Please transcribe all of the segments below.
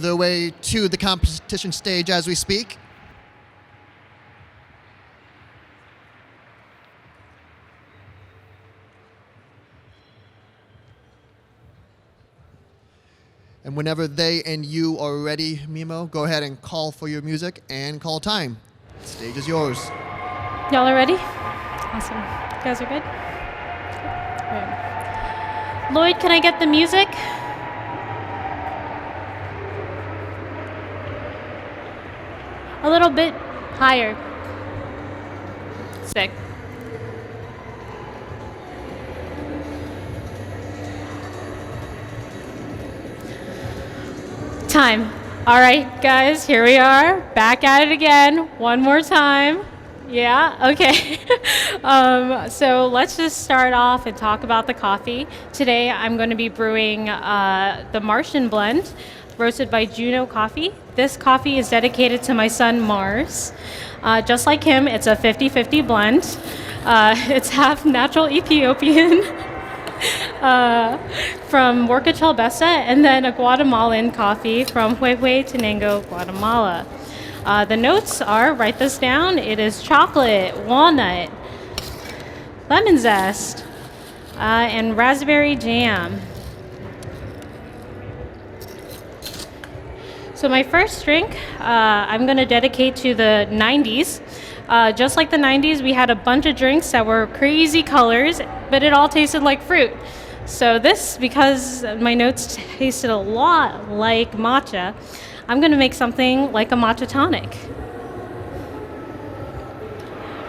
making their way to the competition stage as we speak. And whenever they and you are ready, MiMo, go ahead and call for your music and call time. The stage is yours. Y'all are ready? Awesome. You guys are good? All right. Lloyd, can I get the music? A little bit higher. Sick. Time. All right, guys, here we are, back at it again, one more time. Yeah, okay. So let's just start off and talk about the coffee. Today I'm going to be brewing the Martian blend, roasted by Juno Coffee. This coffee is dedicated to my son Mars. Just like him, it's a 50-50 blend. It's half natural Ethiopian from Huarca Chalbesa, and then a Guatemalan coffee from Huehuetenango, Guatemala. The notes are, write this down, it is chocolate, walnut, lemon zest, and raspberry jam. So my first drink, I'm going to dedicate to the 90s. Just like the 90s, we had a bunch of drinks that were crazy colors, but it all tasted like fruit. So this, because my notes tasted a lot like matcha, I'm going to make something like a matcha tonic.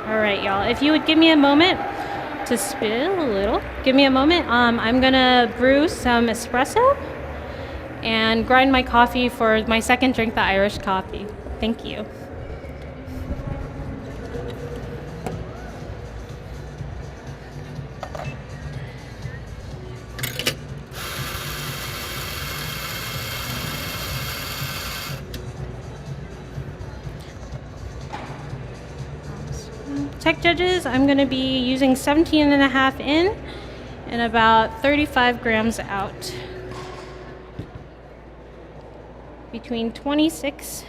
All right, y'all. If you would give me a moment to spill a little. Give me a moment. I'm going to brew some espresso and grind my coffee for my second drink, the Irish coffee. Thank you. Tech judges, I'm going to be using 17.5 in and about 35 grams out. Between 26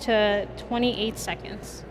to 28 seconds.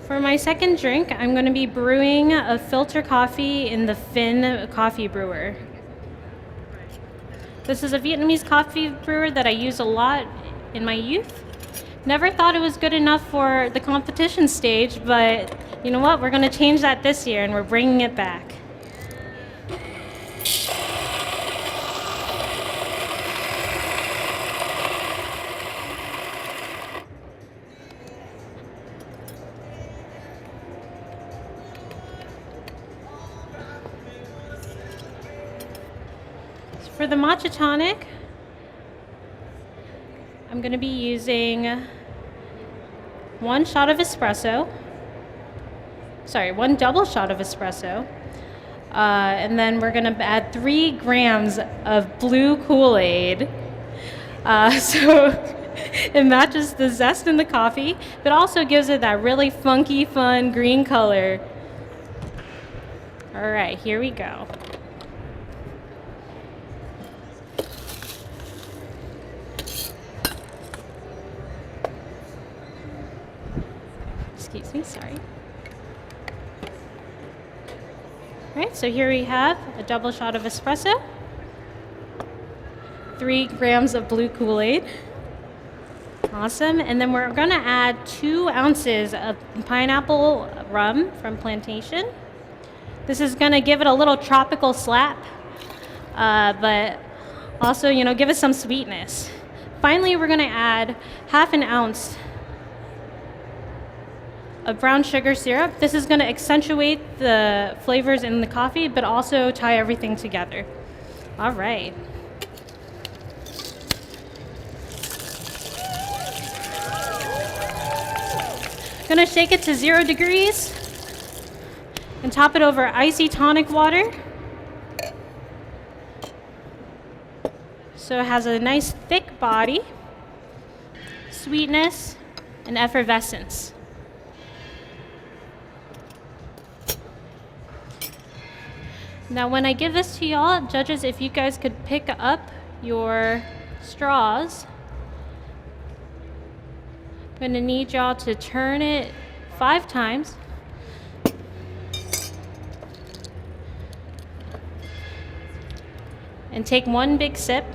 For my second drink, I'm going to be brewing a filter coffee in the Finn coffee brewer. This is a Vietnamese coffee brewer that I used a lot in my youth. Never thought it was good enough for the competition stage, but you know what? We're going to change that this year and we're bringing it back. For the matcha tonic, I'm going to be using 1 shot of espresso. Sorry, 1 double shot of espresso. And then we're going to add 3 grams of blue Kool-Aid. So it matches the zest in the coffee, but also gives it that really funky, fun green color. All right, here we go. Excuse me, sorry. All right, so here we have a double shot of espresso, 3 grams of blue Kool-Aid. Awesome, and then we're gonna add 2 ounces of pineapple rum from Plantation. This is gonna give it a little tropical slap, but also, you know, give it some sweetness. Finally, we're gonna add half an ounce a brown sugar syrup. This is going to accentuate the flavors in the coffee, but also tie everything together. All right. Gonna shake it to 0 degrees and top it over icy tonic water. So it has a nice thick body, sweetness, and effervescence. Now when I give this to y'all, judges, if you guys could pick up your straws, I'm gonna need y'all to turn it 5 times. And take 1 big sip.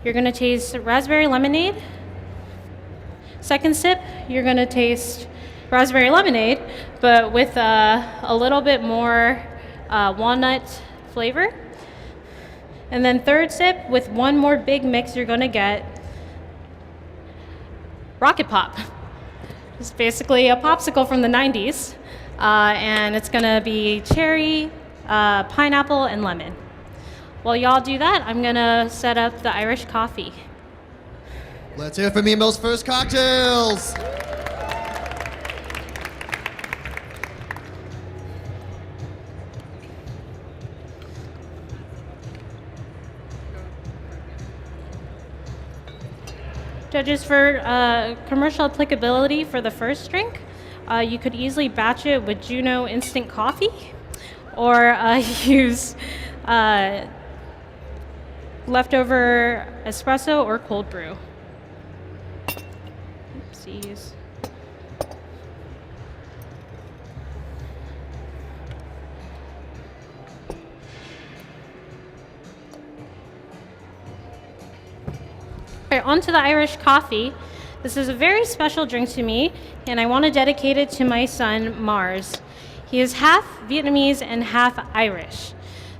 You're gonna taste raspberry lemonade. Second sip, you're gonna taste raspberry lemonade, but with a little bit more walnut flavor. And then third sip, with 1 more big mix, you're gonna get Rocket Pop. It's basically a popsicle from the 90s, and it's gonna be cherry, pineapple, and lemon. While y'all do that, I'm gonna set up the Irish coffee. Let's hear it for MiMo's first cocktails. Judges, for commercial applicability for the first drink, you could easily batch it with Juno instant coffee, or use leftover espresso or cold brew. Oopsies. All right, on to the Irish coffee. This is a very special drink to me, and I want to dedicate it to my son, Mars. He is half Vietnamese and half Irish.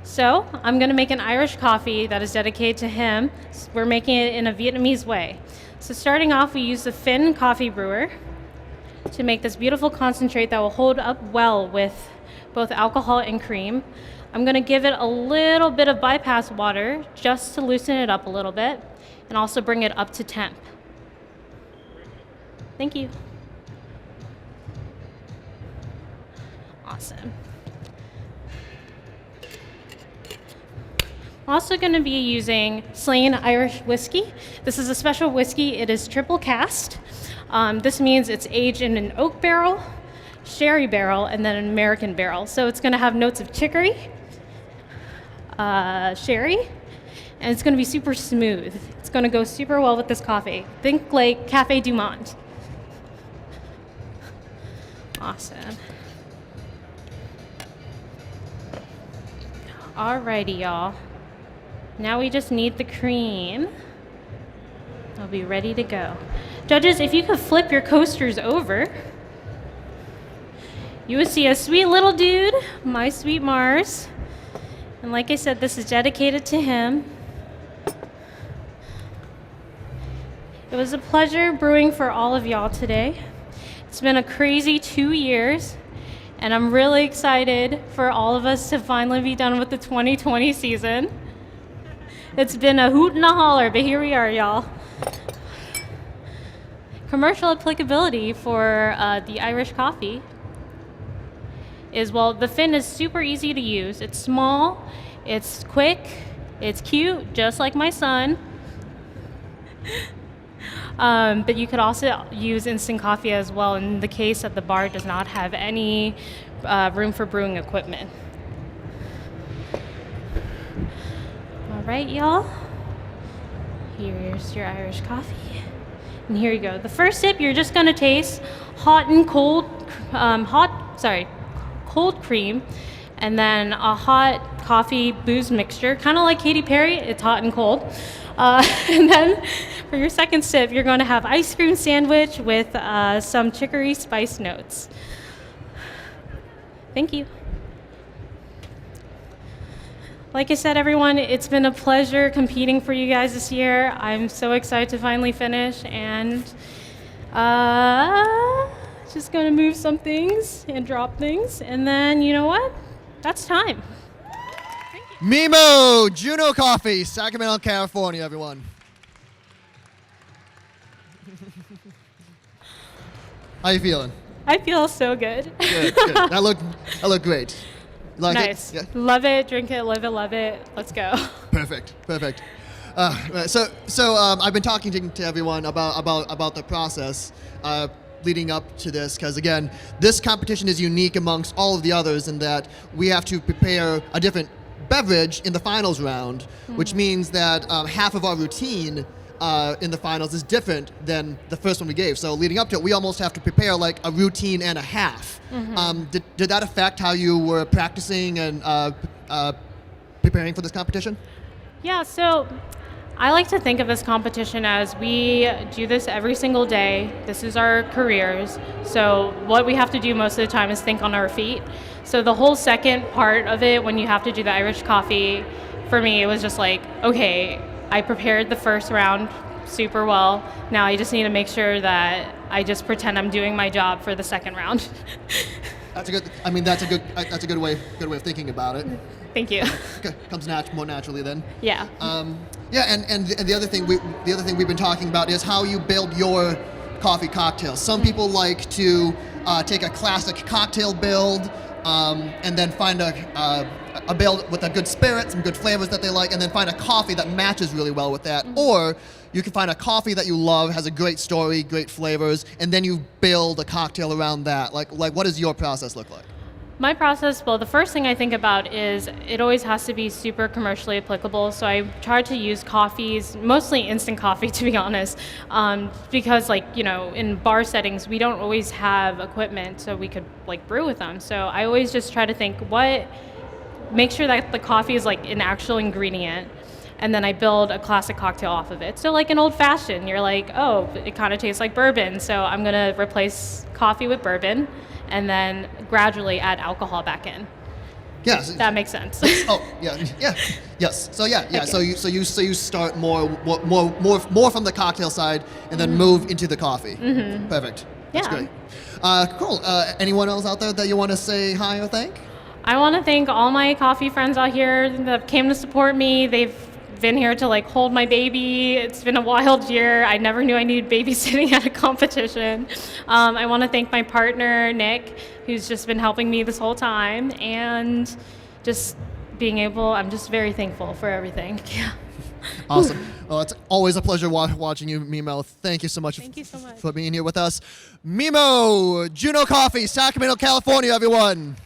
So I'm gonna make an Irish coffee that is dedicated to him. We're making it in a Vietnamese way. So starting off, we use the Finn coffee brewer to make this beautiful concentrate that will hold up well with both alcohol and cream. I'm gonna give it a little bit of bypass water just to loosen it up a little bit and also bring it up to temp. Thank you. Awesome. I'm also going to be using Slane Irish whiskey. This is a special whiskey. It is triple cast. This means it's aged in an oak barrel, sherry barrel, and then an American barrel. So it's going to have notes of chicory, sherry, and it's going to be super smooth. It's going to go super well with this coffee. Think like Cafe Du Monde. Awesome. Alrighty, y'all. Now we just need the cream. I'll be ready to go. Judges, if you could flip your coasters over, you would see a sweet little dude, my sweet Mars. And like I said, this is dedicated to him. It was a pleasure brewing for all of y'all today. It's been a crazy 2 years, and I'm really excited for all of us to finally be done with the 2020 season. It's been a hoot and a holler, but here we are, y'all. Commercial applicability for the Irish coffee is, well, the Finn is super easy to use. It's small, it's quick, it's cute, just like my son. But you could also use instant coffee as well in the case that the bar does not have any room for brewing equipment. All right, y'all. Here's your Irish coffee. And here you go. The first sip, you're just gonna taste hot and cold, cold cream, and then a hot coffee booze mixture, kind of like Katy Perry. It's hot and cold. And then for your second sip, you're going to have ice cream sandwich with some chicory spice notes. Thank you. Like I said, everyone, it's been a pleasure competing for you guys this year. I'm so excited to finally finish, and Just gonna move some things and drop things, and then you know what? That's time. MiMo Juno Coffee, Sacramento, California, everyone. How you feeling? I feel so good. Good, good. That looked great. You like Nice. it? Yeah. Love it, drink it, live it, love it. Let's go. Perfect. So I've been talking to everyone about the process leading up to this, because again, this competition is unique amongst all of the others in that we have to prepare a different beverage in the finals round, which means that half of our routine in the finals is different than the first one we gave. So leading up to it, we almost have to prepare like a routine and a half. Did that affect how you were practicing and preparing for this competition? Yeah, so I like to think of this competition as we do this every single day. This is our careers. So what we have to do most of the time is think on our feet. So the whole second part of it, when you have to do the Irish coffee, for me, it was just like, okay, I prepared the first round super well. Now I just need to make sure that I just pretend I'm doing my job for the second round. That's a good way of thinking about it. Thank you. Comes more naturally then. Yeah. And the other thing we've been talking about is how you build your coffee cocktails. Some people like to take a classic cocktail build and then find a build with a good spirit, some good flavors that they like, and then find a coffee that matches really well with that. Or you can find a coffee that you love, has a great story, great flavors, and then you build a cocktail around that. Like what does your process look like? My process, well, the first thing I think about is it always has to be super commercially applicable. So I try to use coffees, mostly instant coffee, to be honest, because in bar settings, we don't always have equipment so we could brew with them. So I always just try to think make sure that the coffee is like an actual ingredient. And then I build a classic cocktail off of it. So like an old fashioned, you're like, oh, it kind of tastes like bourbon. So I'm gonna replace coffee with bourbon and then gradually add alcohol back in. Yes. That makes sense. Yes. So yeah. Okay. So you start more from the cocktail side and then move into the coffee. Perfect. That's Yeah. great. Cool. Anyone else out there that you want to say hi or thank? I want to thank all my coffee friends out here that came to support me. They've been here to hold my baby. It's been a wild year. I never knew I needed babysitting at a competition. I want to thank my partner, Nick, who's just been helping me this whole time, and just I'm just very thankful for everything. Yeah. Awesome. Well, it's always a pleasure watching you, MiMo. Thank you so much, Thank you so much for being here with us. MiMo, Juno Coffee, Sacramento, California, everyone.